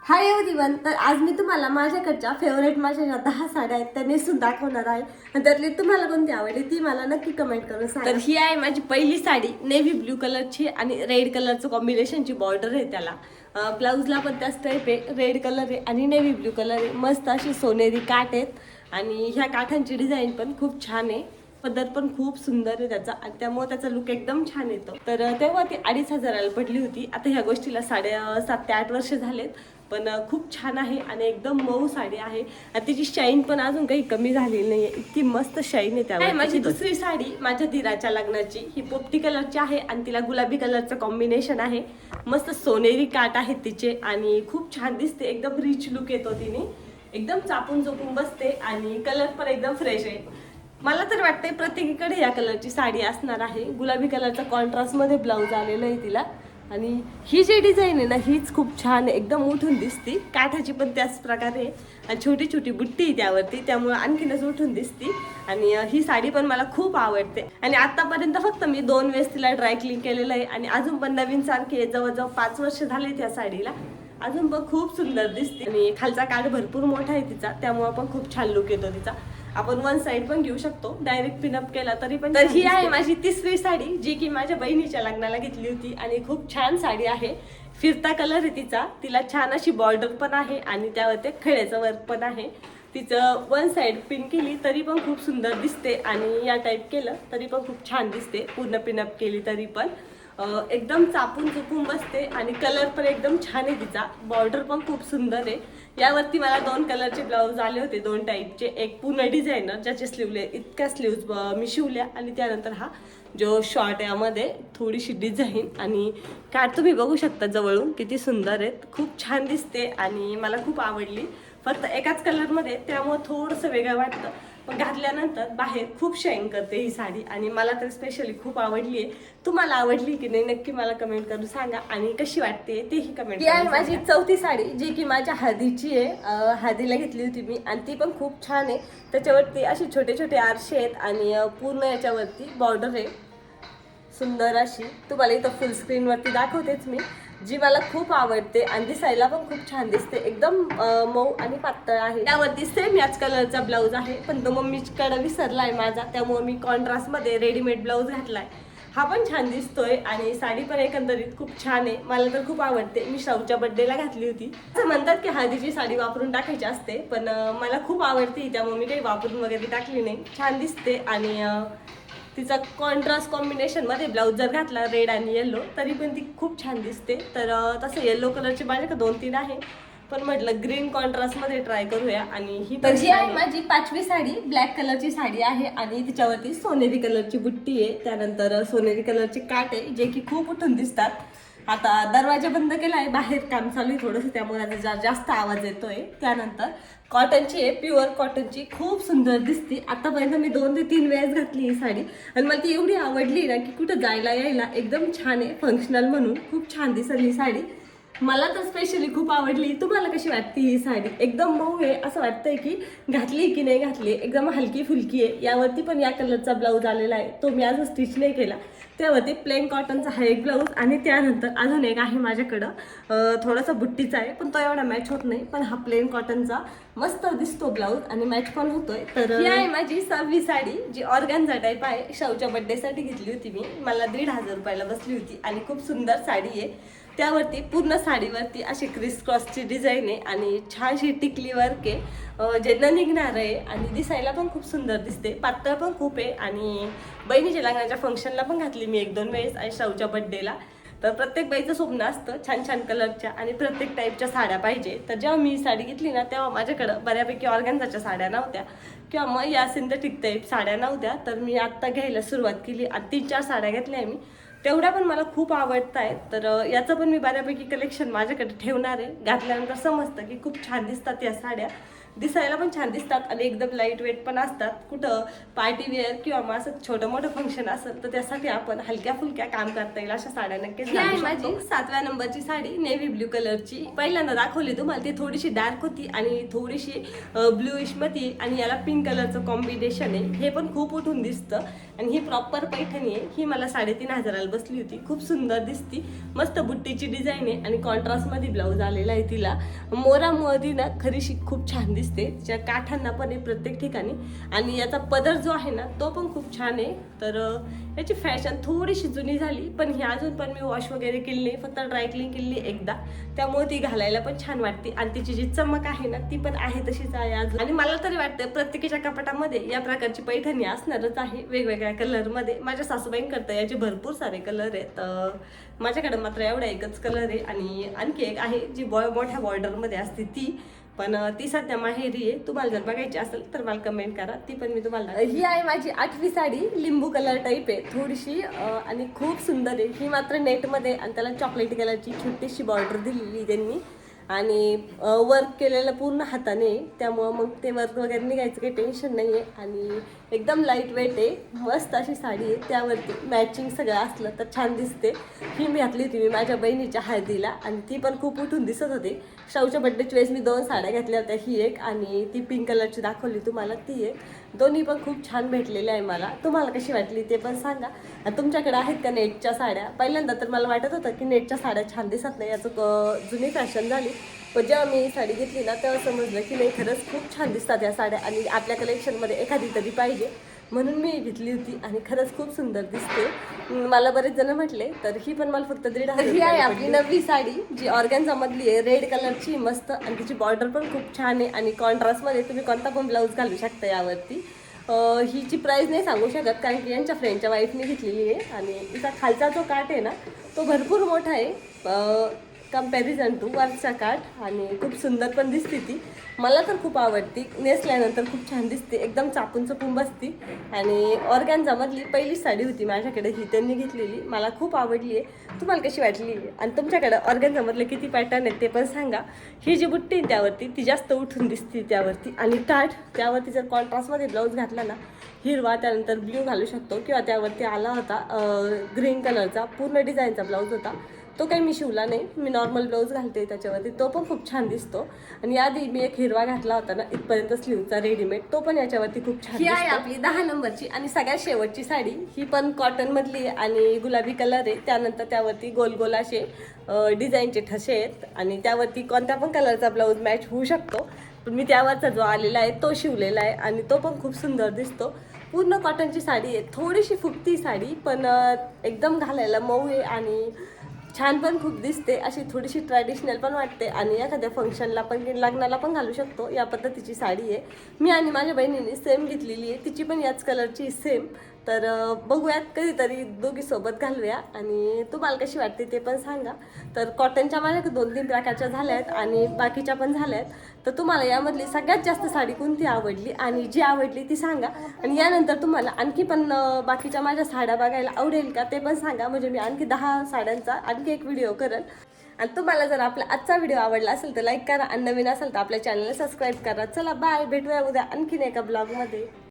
Hi everyone. तर आज मी तुम्हाला माझ्याकडच्या फेवरेट माझ्या ज्या 10 साड्या आहेत त्या नेसून दाखवणार आहे आणि त्यातली तुम्हाला कोणती आवडली ती मला नक्की कमेंट करून सांगा. तर ही आहे माझी पहिली साडी, नेव्ही ब्ल्यू कलरची आणि रेड कलरचं कॉम्बिनेशनची बॉर्डर आहे त्याला. ब्लाऊजला पण त्याच टाईप आहे, रेड कलर आहे आणि नेव्ही ब्ल्यू कलर आहे. मस्त अशी सोनेरी काठ आहेत आणि ह्या काठांची डिझाईन पण खूप छान आहे. पद्धत पण खूप सुंदर आहे त्याचा आणि त्यामुळे त्याचा लुक एकदम छान येतो. तर तेव्हा ती 2,500ला पडली होती. आता ह्या गोष्टीला 7 ते 8 वर्ष झालेत, पण खूप छान आहे आणि एकदम मऊ साडी आहे आणि तिची शाईन पण अजून काही कमी झालेली नाहीये. इतकी मस्त शाईन आहे त्यावर. माझी दुसरी साडी माझ्या धीराच्या लग्नाची, ही पोपटी कलरची आहे आणि तिला गुलाबी कलरचं कॉम्बिनेशन आहे. मस्त सोनेरी काठ आहेत तिचे आणि खूप छान दिसते. एकदम रिच लुक येतो तिने, एकदम चापून चोपून बसते आणि कलर पण एकदम फ्रेश आहे. मला तर वाटतंय प्रत्येकीकडे या कलरची साडी असणार आहे. गुलाबी कलरचा कॉन्ट्रास्ट मध्ये ब्लाऊज आलेला आहे तिला आणि ही जी डिझाईन आहे ना हीच खूप छान आहे, एकदम उठून दिसती. काठाची पण त्याच प्रकारे आणि छोटी छोटी बुट्टी आहे त्यावरती, त्यामुळे आणखीनच उठून दिसती. आणि ही साडी पण मला खूप आवडते आणि आतापर्यंत फक्त मी 2 वेळेस तिला ड्राय क्लीन केलेलं आहे आणि अजून पण नवीन सारखी आहे. जवळजवळ 5 वर्ष झाले त्या साडीला, अजून पण खूप सुंदर दिसते आणि खालचा काठ भरपूर मोठा आहे तिचा, त्यामुळे पण खूप छान लुक येतो तिचा. आपण वन साइड पण घेऊ शकतो, डायरेक्ट पिनअप केला तरी पण. तर ही आहे माझी तिसरी साडी, जी की माझ्या बहिणीच्या लग्नाला घेतली होती आणि खूप छान साडी आहे. फिरता कलर आहे तिचा, तिला छान अशी बॉर्डर पण आहे आणि त्यावर ते खड्याचं वर्क पण आहे. तिचं वन साइड पिन केली तरी पण खूप सुंदर दिसते आणि या टाईप केलं तरी पण खूप छान दिसते. पूर्ण पिनअप केली तरी पण एकदम चापून चुपून बसते आणि कलर पण एकदम छान आहे तिचा. बॉर्डर पण खूप सुंदर आहे. यावरती मला 2 कलरचे ब्लाऊज आले होते, 2 टाईपचे. एक पूर्ण डिझायनर ज्याचे स्लीवले इतक्या स्लीव्ज मी शिवल्या आणि त्यानंतर हा जो शॉर्ट यामध्ये थोडीशी डिझाईन आणि काठ तुम्ही बघू शकता जवळून किती सुंदर आहेत. खूप छान दिसते आणि मला खूप आवडली. फक्त एकाच कलरमध्ये, त्यामुळे थोडंसं वेगळं वाटतं, पण घातल्यानंतर बाहेर खूप शाईन करते ही साडी आणि मला तर स्पेशली खूप आवडली आहे. तुम्हाला आवडली की नाही नक्की मला कमेंट करून सांगा आणि कशी वाटते तेही कमेंट करा. ही माझी चौथी साडी, जी की माझ्या हळदीची आहे. हळदीला घेतली होती मी आणि ती पण खूप छान आहे. त्याच्यावरती असे छोटे छोटे आरशे आहेत आणि पूर्ण याच्यावरती बॉर्डर आहे सुंदर अशी. तुम्हाला इथं फुल स्क्रीनवरती दाखवतेच मी, जी मला खूप आवडते आणि दिसायला पण खूप छान दिसते. एकदम मऊ आणि पातळ आहे. त्यावरती सेम याच कलरचा ब्लाऊज आहे, पण तो मम्मीकडे विसरलाय माझा, त्यामुळे मी कॉन्ट्रास्टमध्ये रेडीमेड ब्लाऊज घातलाय. हा पण छान दिसतोय आणि साडी पण एकंदरीत खूप छान आहे. मला तर खूप आवडते. मी शाहूच्या बर्थडेला घातली होती. असं म्हणतात की हळदीची साडी वापरून टाकायची असते, पण मला खूप आवडते त्यामुळे मी काही वापरून वगैरे टाकली नाही. छान दिसते आणि तिचा कॉन्ट्रास्ट कॉम्बिनेशन मध्ये ब्लाऊज जर घातला रेड आणि येल्लो तरी पण ती खूप छान दिसते. तर तसं येल्लो कलरचे माझ्याकडे 2-3 आहे, पण म्हटलं ग्रीन कॉन्ट्रास्ट मध्ये ट्राय करूया. आणि ही आहे माझी 5वी साडी, ब्लॅक कलरची साडी आहे आणि तिच्यावरती सोनेरी कलरची बुट्टी आहे. त्यानंतर सोनेरी कलरची काठ आहे, जे की खूप उठून दिसतात. आता दरवाजा बंद केला आहे, बाहेर काम चालू आहे थोडंसं, त्यामुळे जास्त आवाज येतोय. त्यानंतर कॉटनची आहे, प्युअर कॉटनची, खूप सुंदर दिसते. आतापर्यंत मी 2 ते 3 वेळेस घातली ही साडी आणि मला ती एवढी आवडली ना की कुठं जायला यायला एकदम छान आहे. फंक्शनल म्हणून खूप छान दिसत ही साडी. मला तर स्पेशली खूप आवडली. तुम्हाला कशी वाटते ही साडी? एकदम मऊ आहे, असं वाटतंय की घातली की नाही घातली. एकदम हलकी फुलकी आहे. यावरती पण या कलरचा ब्लाऊज आलेला आहे, तो मी अजून स्टिच नाही केला. त्यावरती प्लेन कॉटनचा हा एक ब्लाऊज आणि त्यानंतर अजून एक आहे माझ्याकडं, थोडासा बुट्टीचा आहे, पण तो एवढा मॅच होत नाही. पण हा प्लेन कॉटनचा मस्त दिसतो ब्लाऊज आणि मॅच पण होतोय. तर ही आहे माझी 6वी साडी, जी ऑर्गन्झा टाईप आहे. शाहूच्या बर्थडेसाठी घेतली होती मी. मला 1,500 रुपयाला बसली होती आणि खूप सुंदर साडी आहे. त्यावरती पूर्ण साडीवरती अशी क्रिस क्रॉसची डिझाईन आहे आणि छानशी टिकली वर्क आहे, जे न निघणार आहे आणि दिसायला पण खूप सुंदर दिसते. पातळ पण खूप आहे आणि बहिणीच्या लग्नाच्या फंक्शनला पण घातली मी 1-2 वेळेस आणि शाहूच्या बर्थडेला. तर प्रत्येक बाईचं स्वप्न असतं छान छान कलरच्या आणि प्रत्येक टाईपच्या साड्या पाहिजे. तर जेव्हा मी साडी घेतली ना तेव्हा माझ्याकडं बऱ्यापैकी ऑर्गन्झाच्या साड्या नव्हत्या किंवा मग या सिंथेटिक टाईप साड्या नव्हत्या. तर मी आत्ता घ्यायला सुरुवात केली आणि 3-4 साड्या घेतल्या मी. तेवढ्या पण मला खूप आवडत आहेत. तर याचं पण मी बऱ्यापैकी कलेक्शन माझ्याकडे ठेवणार आहे. घातल्यानंतर समजतं की खूप छान दिसतात या साड्या. दिसायला पण छान दिसतात आणि एकदम लाईट वेट पण असतात. कुठं पार्टी वेअर किंवा मग असं छोटं मोठं फंक्शन असेल तर त्यासाठी आपण हलक्या फुलक्या काम करता येईल अशा साड्या नक्कीच घालू शकतो. माझी 7व्या नंबरची साडी नेव्ही ब्ल्यू कलरची. पहिल्यांदा दाखवली तुम्हाला, ती थोडीशी डार्क होती आणि थोडीशी ब्ल्यूइश मध्ये आणि याला पिंक कलरचं कॉम्बिनेशन आहे. हे पण खूप उठून दिसतं आणि ही प्रॉपर पैठणी आहे. ही मला 3,500ला बसली होती. खूप सुंदर दिसती, मस्त बुट्टीची डिझाईन आहे आणि कॉन्ट्रास्ट मध्ये ब्लाऊज आलेला आहे. तिला मोरामध्ये ना खरीशी खूप छान दिसते. तिच्या काठांना पण आहे प्रत्येक ठिकाणी आणि याचा पदर जो आहे ना तो पण खूप छान आहे. तर याची फॅशन थोडीशी जुनी झाली, पण ही अजून पण मी वॉश वगैरे केली नाही, फक्त ड्राय क्लीन केली एकदा, त्यामुळे ती घालायला पण छान वाटते आणि तिची जी चमक आहे ना ती पण आहे तशीच आहे अजून. आणि मला तरी वाटतं प्रत्येकाच्या कपाटामध्ये या प्रकारची पैठणी असणारच आहे, वेगवेगळ्या कलर मध्ये. माझ्या सासूबाईंकरता याचे भरपूर सारे कलर आहेत, माझ्याकडे मात्र एवढा एकच कलर आहे. आणि आणखी एक आहे जी मोठ्या बॉर्डर मध्ये असते ती, पण ती सध्या माहेरी आहे. तुम्हाला जर बघायची असेल तर मला कमेंट करा, ती पण मी तुम्हाला. ही आहे माझी 8वी साडी, लिंबू कलर टाईप आहे थोडीशी आणि खूप सुंदर आहे. ही मात्र नेटमध्ये आणि त्याला चॉकलेटी कलरची छोटीशी बॉर्डर दिलेली त्यांनी आणि वर्क केलेलं पूर्ण हाताने, त्यामुळं मग ते वर्क वगैरे निघायचं काही टेन्शन नाही आहे. आणि एकदम लाईट वेट आहे, मस्त अशी साडी आहे. त्यावरती मॅचिंग सगळं असलं तर छान दिसते. ही मी घातली होती मी माझ्या बहिणीच्या हळदीला आणि ती पण खूप उठून दिसत होती. शाऊच्या बड्डेच्या वेळेस मी 2 साड्या घेतल्या होत्या, ही एक आणि ती पिंक कलरची दाखवली तुम्हाला ती एक. दोन्ही पण खूप छान भेटलेल्या आहे मला. तुम्हाला कशी वाटली ते पण सांगा. तुमच्याकडे आहेत का नेटच्या साड्या? पहिल्यांदा तर मला वाटत होतं की नेटच्या साड्या छान दिसत नाही, याचं जुनी फॅशन झाली. पण जेव्हा मी ही साडी घेतली ना तेव्हा समजलं की नाही, खरंच खूप छान दिसतात या साड्या आणि आपल्या कलेक्शनमध्ये एखादी तरी पाहिजे, म्हणून मी घेतली होती आणि खरंच खूप सुंदर दिसते. मला बरेच जण म्हटले, तर ही पण मला फक्त 1,500. ही आहे आपली 9वी साडी, जी ऑर्गॅन्झा मधली आहे, रेड कलरची मस्त आणि तिची बॉर्डर पण खूप छान आहे आणि कॉन्ट्रास्टमध्ये तुम्ही कोणता पण ब्लाऊज घालू शकता यावरती. हिची प्राईस नाही सांगू शकत कारण की यांच्या फ्रेंडच्या वाईफने घेतलेली आहे आणि तिचा खालचा जो काठ आहे ना तो भरपूर मोठा आहे कम्पॅरिझन टू वरचा काठ आणि खूप सुंदर पण दिसते ती. मला तर खूप आवडती, नेसल्यानंतर खूप छान दिसते, एकदम चापून चपून बसती. आणि ऑर्गॅन्झामधली पहिली साडी होती माझ्याकडे, ही त्यांनी घेतलेली, मला खूप आवडली आहे. तुम्हाला कशी वाटली आणि तुमच्याकडे ऑर्गॅन्झामधले किती पॅटर्न आहेत ते पण सांगा. ही जी बुट्टी त्यावरती ती जास्त उठून दिसते त्यावरती आणि टाठ त्यावरती जर कॉन्ट्रास्टमध्ये ब्लाऊज घातला ना, हिरवा त्यानंतर ब्ल्यू घालू शकतो किंवा त्यावरती आला होता ग्रीन कलरचा पूर्ण डिझाईनचा ब्लाऊज होता, तो काही मी शिवला नाही, मी नॉर्मल ब्लाऊज घालते त्याच्यावरती, तो पण खूप छान दिसतो. आणि आधी मी एक हिरवा घातला होता ना इथपर्यंत स्लीवचा रेडीमेड, तो पण याच्यावरती खूप छान. ही आहे आपली 10 नंबरची आणि सगळ्यात शेवटची साडी. ही पण कॉटन मधली आणि गुलाबी कलर आहे, त्यानंतर त्यावरती गोल गोल असे डिझाईनचे ठसे आहेत आणि त्यावरती कोणत्या पण कलरचा ब्लाऊज मॅच होऊ शकतो. पण मी त्यावरचा जो आलेला आहे तो शिवलेला आहे आणि तो पण खूप सुंदर दिसतो. पूर्ण कॉटनची साडी आहे, थोडीशी फुगती साडी, पण एकदम घालायला मऊ आहे आणि छान पण खूप दिसते. अशी थोडीशी ट्रॅडिशनल पण वाटते आणि एखाद्या फंक्शनला पण लग्नाला पण घालू शकतो, या पद्धतीची साडी आहे. मी आणि माझ्या बहिणीने सेम घेतलेली आहे, तिची पण याच कलरची सेम. तर बघूयात कधीतरी दोघी सोबत घालूया आणि तुम्हाला कशी वाटते ते पण सांगा. तर कॉटनच्या माझ्याकडे 2-3 प्रकारच्या झाल्या आहेत आणि बाकीच्या पण झाल्या आहेत. तर तुम्हाला यामधली सगळ्यात जास्त साडी कोणती आवडली आणि जी आवडली ती सांगा. आणि यानंतर तुम्हाला आणखी पण बाकीच्या माझ्या साड्या बघायला आवडेल का ते पण सांगा, म्हणजे मी आणखी 10 साड्यांचा आणखी एक व्हिडिओ करेल. आणि तुम्हाला जर आपला आजचा व्हिडिओ आवडला असेल तर लाईक करा आणि नवीन असेल तर आपल्या चॅनलला सबस्क्राईब करा. चला बाय, भेटूया उद्या आणखीन एका ब्लॉगमध्ये.